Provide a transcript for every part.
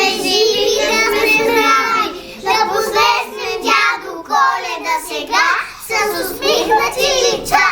сме живи, да сме здрави, да посрещнем дядо Коледа сега с усмихнати лица.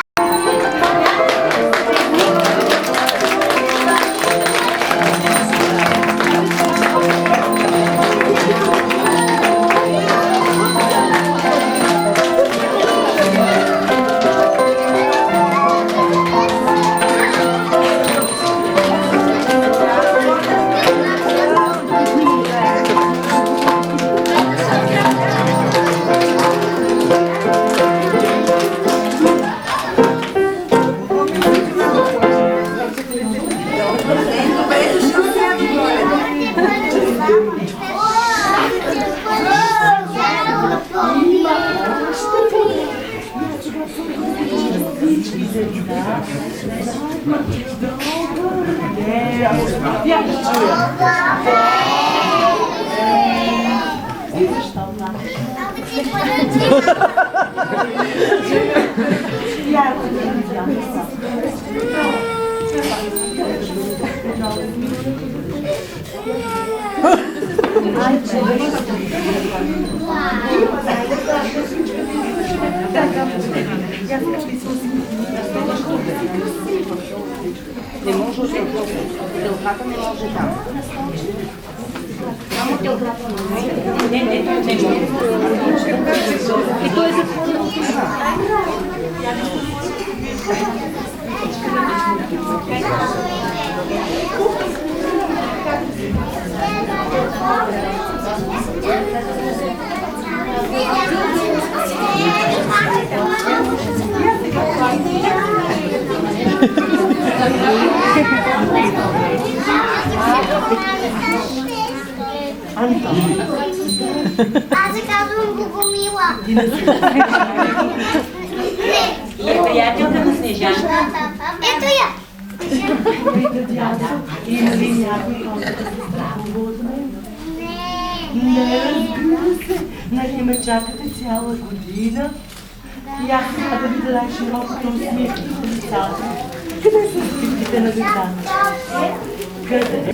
Не може да телката не може там. Само телката не може. И той е затворено. Аз се казвам Богомила. Е приятелка на Снежанка. Ето я. Има ли някой, който да се страхува от мен? Не, разбира се. Нали ме чакате цяла година? И аз сега да ви дадах широкото усмивки в лицата. Къде са скрипките на децата? Къде?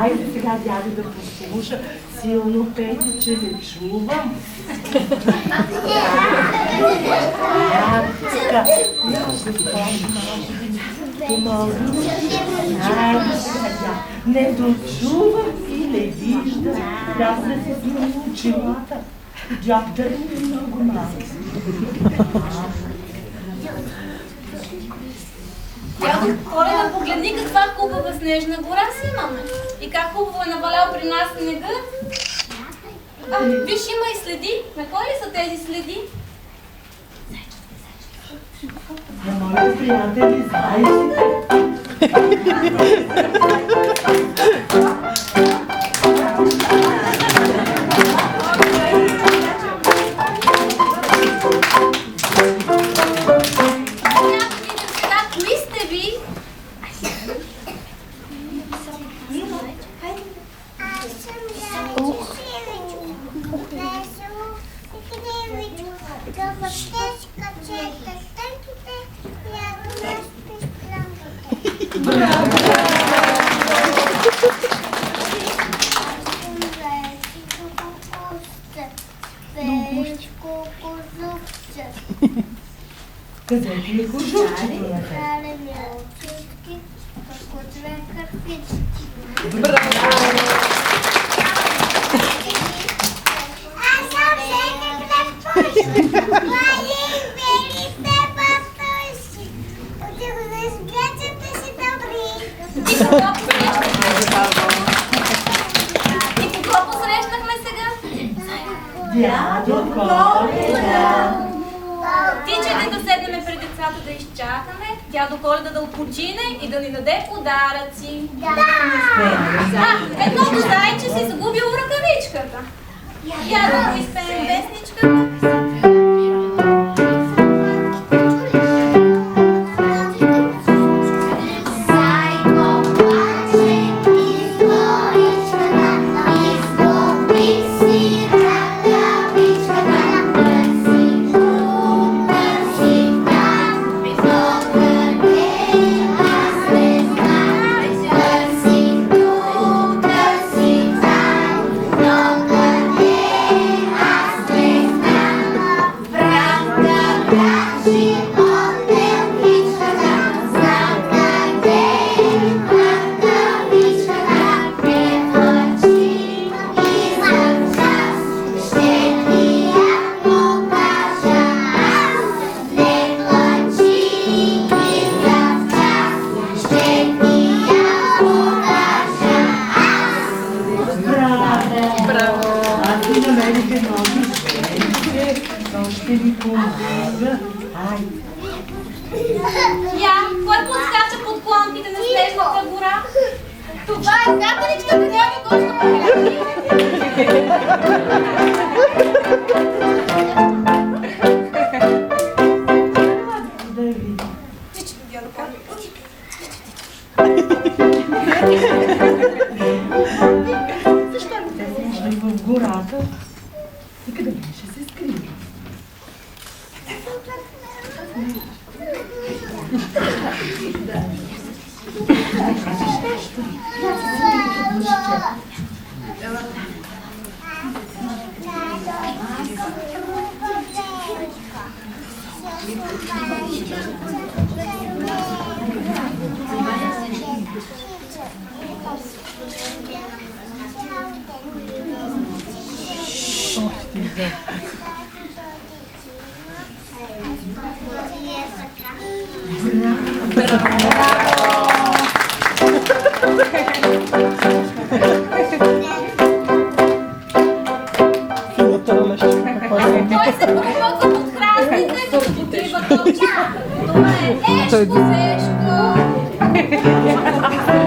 Айде сега дядо да послуша. Силно пейте, че не чувам. Така, ще спомня, може би, помалко. Айде сега дядо. Не дочувам и не виждам. Трябва да се снимам очилата. Дядо да е много малко. Дядо Коледа, погледни каква хубава снежна гора си имаме. И как хубаво е навалял при нас снега. Виж, има и следи. На кой ли са тези следи? На моите приятели зайците. Кои сте ви? Аз съм Зайчо Сивичко. Весело и кривичко. Гъбът тежка чета тънките, лято не спиш планките. Браво! Величко козувче. Къде ти е кожухчето? Крале ми очистки, како две кърпички. Аз съм всеки клепушки, мали бели сте пастушки. Отиго да изглеждате си добри. И кого посрещнахме сега? Дядо Коледа. Тичайте да седнем пред децата да изчакаме, дядо Коледа да отпочине и да ни даде подаръци. Едното зайче си загубило ръкавичката. Я да го изпеем вестничката. То ще ви помага. Айде. Я, кой подскача под клонките на снежната гора? Това е капеличката Няня Гошка Павляни. Да видим. Защо не те са ушли в гората? И къде ще се скрие? Той се подхвързва под храстите, като отива точка. Това е ешко, зешко.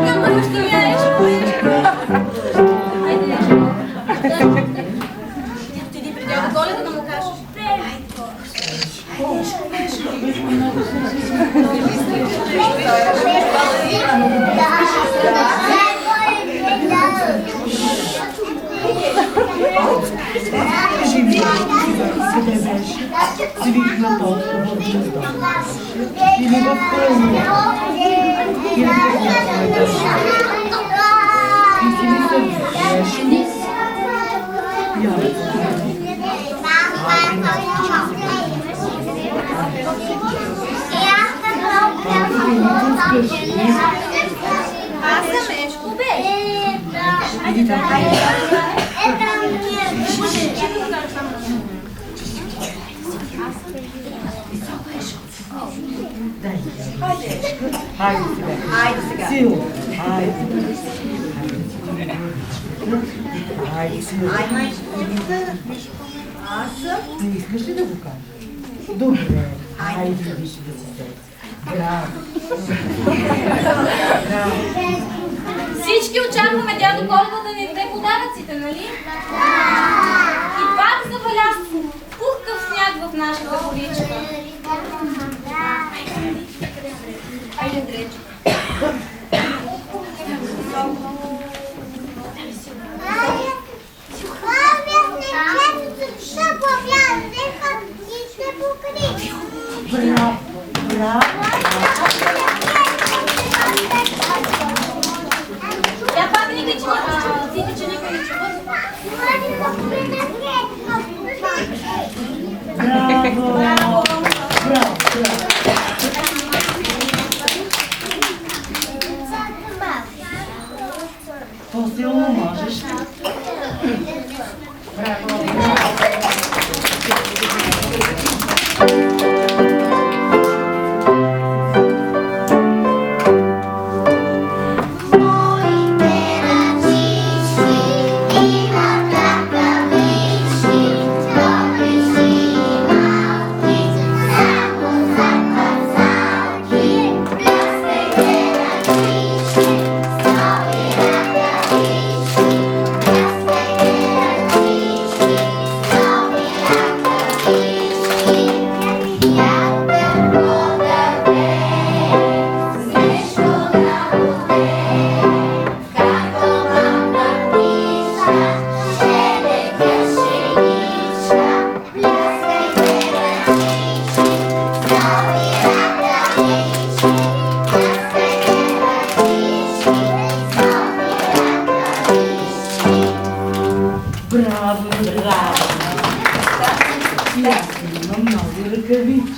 Няма ще ешко, ешко. Айде, ешко. Ти преди да Коледа да му кажеш. Къде беше? Свикна толкова в гнездо. Или в хълма. Или в някаква и си ми се беше. Аз съм ешко, бе. Иди там. Хайде сега. Айде сега. Силно. Хайде. Хайде силно. Ай, майче. Аз съм. Не искаш ли да го кажеш? Добре. Хайде, виж да си сети. Браво. Браво. Всички очакваме дядо Коледа да ни даде подаръците, нали? И пак заваля пухкав сняг в нашата количка. Айде, Дречо. Браво. Браво. Тя пак ни качи, ти че никой не чува. Браво. Браво. Браво. По-силно можеш. Браво. Браво, браво! И аз имам нови ръкавички.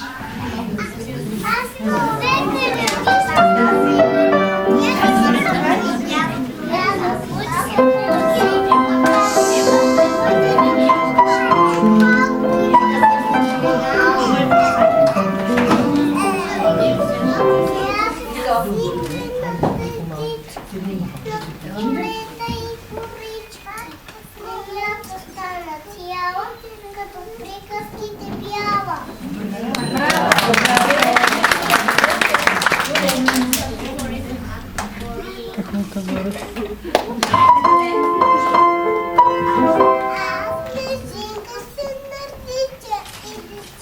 Като приказките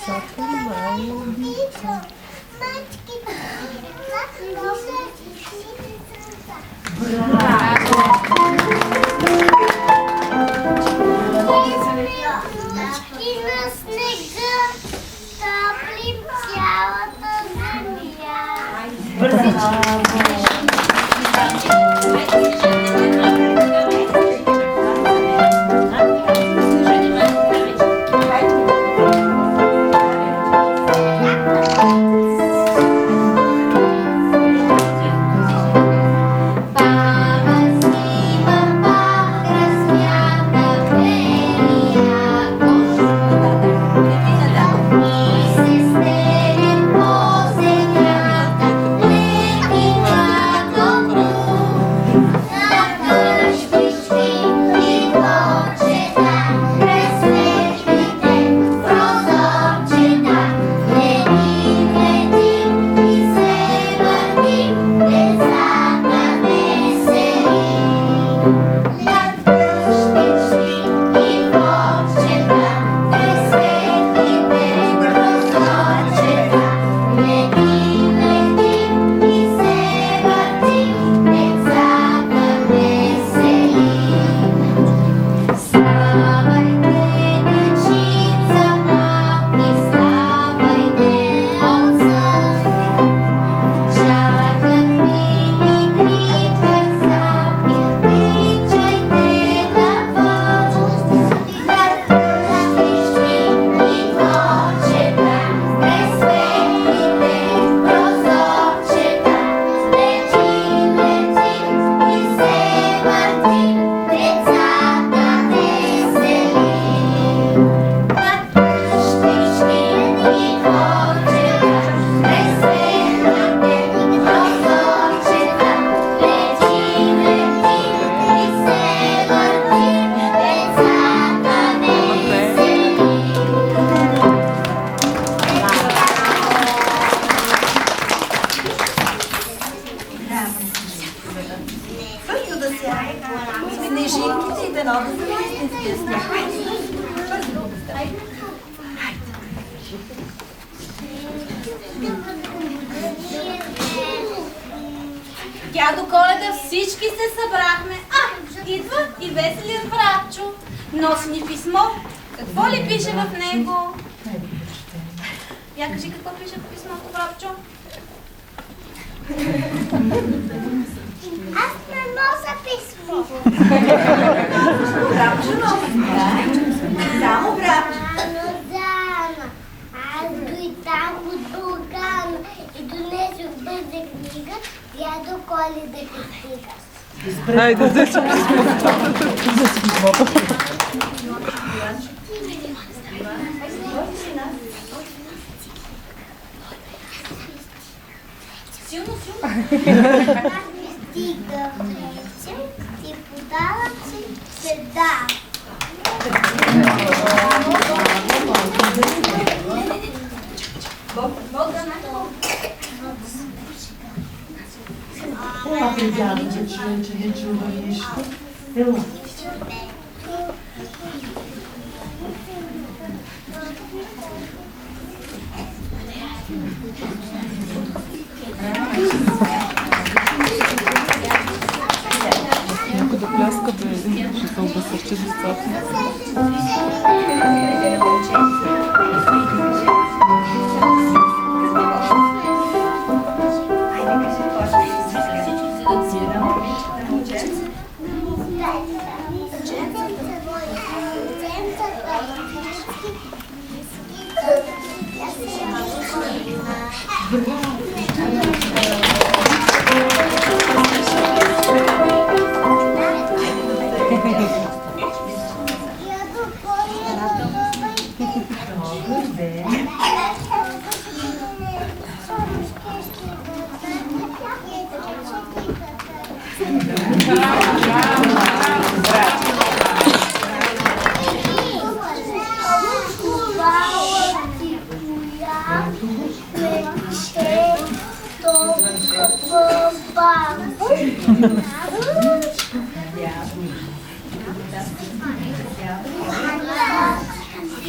децата най-обичат. И на снега топлим цялата земя. Също да сяда. Снежинките и дано да са истинския сняг. Дядо Коледа, всички се събрахме. Идва и веселият братчо. Носи ни писмо. Какво ли пише в него? Я кажи какво пише в писмото, братчо. Аз не нося писмо. Братчо носи. Само братчо. Аз дойдам от Бургана и донесох бърза книга, дядо Коледа книга. Хайде, да си писмото. Силно. Аз ми стига вече и подавам си седа. Ела, дядо, че не чува нищо. Ела. Някой да пляска, ще се обесърчи децата.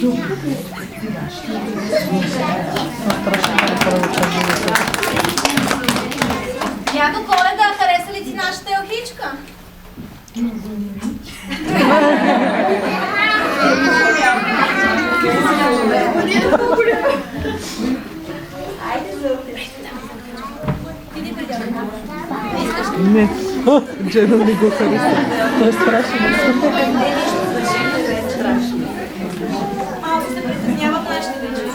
Super. Дядо Коледа, хареса ли ти нашата елхичка? Не, Джена не го хареса. Това е страшно. Малко се притесняват нашите деца.